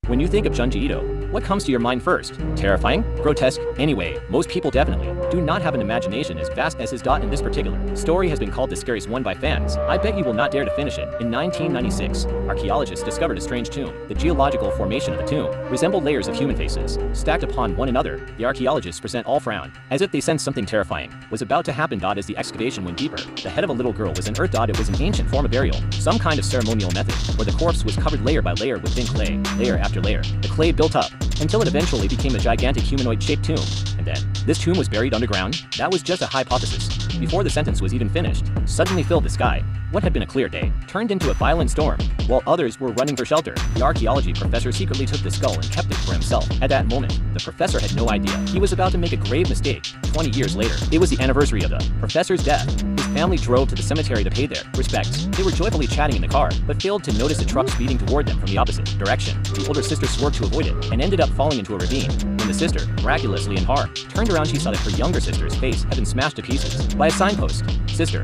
When you think of Junji Ito, what comes to your mind first? Terrifying? Grotesque? Anyway, most people definitely do not have an imagination as vast as his. In this particular story has been called the scariest one by fans. I bet you will not dare to finish it. In 1996, archaeologists discovered a strange tomb. The geological formation of the tomb resembled layers of human faces, stacked upon one another. The archaeologists present all frown, as if they sensed something terrifying was about to happen. As the excavation went deeper, the head of a little girl was unearthed. It was an ancient form of burial, some kind of ceremonial method, where the corpse was covered layer by layer with thin clay, layer after layer. The clay built up, until it eventually became a gigantic humanoid-shaped tomb. And then, this tomb was buried underground? That was just a hypothesis. Before the sentence was even finished, suddenly filled the sky. What had been a clear day turned into a violent storm. While others were running for shelter, the archaeology professor secretly took the skull and kept it for himself. At that moment, the professor had no idea he was about to make a grave mistake. 20 years later, it was the anniversary of the professor's death. His family drove to the cemetery to pay their respects. They were joyfully chatting in the car, but failed to notice a truck speeding toward them from the opposite direction. The older sister swerved to avoid it and ended up falling into a ravine. When the sister, miraculously in horror, turned around, she saw that her younger sister's face had been smashed to pieces by a signpost. Sister,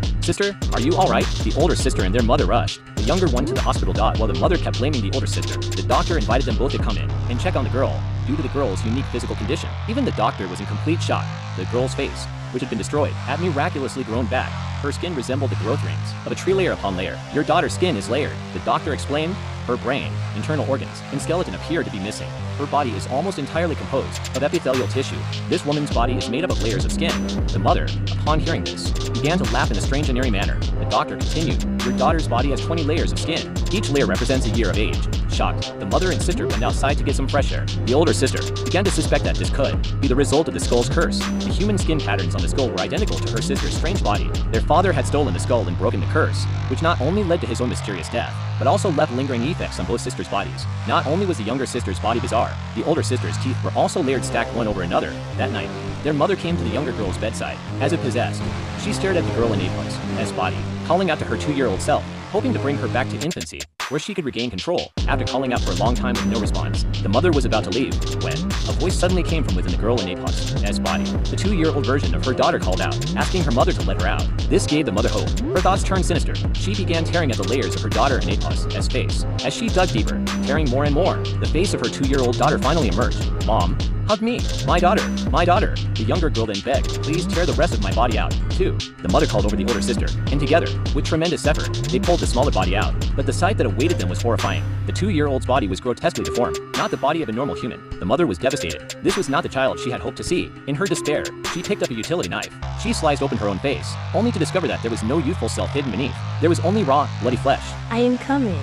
are you alright? The older sister and their mother rushed the younger one to the hospital. While the mother kept blaming the older sister, the doctor invited them both to come in and check on the girl. Due to the girl's unique physical condition, even the doctor was in complete shock. The girl's face, which had been destroyed, had miraculously grown back. Her skin resembled the growth rings of a tree layer upon layer. Your daughter's skin is layered, the doctor explained. Her brain, internal organs, and skeleton appeared to be missing. Her body is almost entirely composed of epithelial tissue. This woman's body is made up of layers of skin. The mother, upon hearing this, began to laugh in a strange and eerie manner. The doctor continued, your daughter's body has 20 layers of skin. Each layer represents a year of age. Shocked, the mother and sister went outside to get some fresh air. The older sister began to suspect that this could be the result of the skull's curse. The human skin patterns on the skull were identical to her sister's strange body. Their father had stolen the skull and broken the curse, which not only led to his own mysterious death, but also left lingering effects on both sisters' bodies. Not only was the younger sister's body bizarre, the older sister's teeth were also layered, stacked one over another. That night, their mother came to the younger girl's bedside, as if possessed. She stared at the girl in Apel's body, calling out to her 2-year-old self, hoping to bring her back to infancy, where she could regain control. After calling out for a long time with no response, the mother was about to leave, when a voice suddenly came from within the girl in Apel's body. The 2-year-old version of her daughter called out, asking her mother to let her out. This gave the mother hope. Her thoughts turned sinister. She began tearing at the layers of her daughter in Apel's face. As she dug deeper, tearing more and more, the face of her 2-year-old daughter finally emerged. Mom, hug me. My daughter. My daughter. The younger girl then begged, please tear the rest of my body out, too. The mother called over the older sister, and together, with tremendous effort, they pulled the smaller body out. But the sight that awaited them was horrifying. The 2-year-old's body was grotesquely deformed, not the body of a normal human. The mother was devastated. This was not the child she had hoped to see. In her despair, she picked up a utility knife. She sliced open her own face, only to discover that there was no youthful self hidden beneath. There was only raw, bloody flesh. I am coming.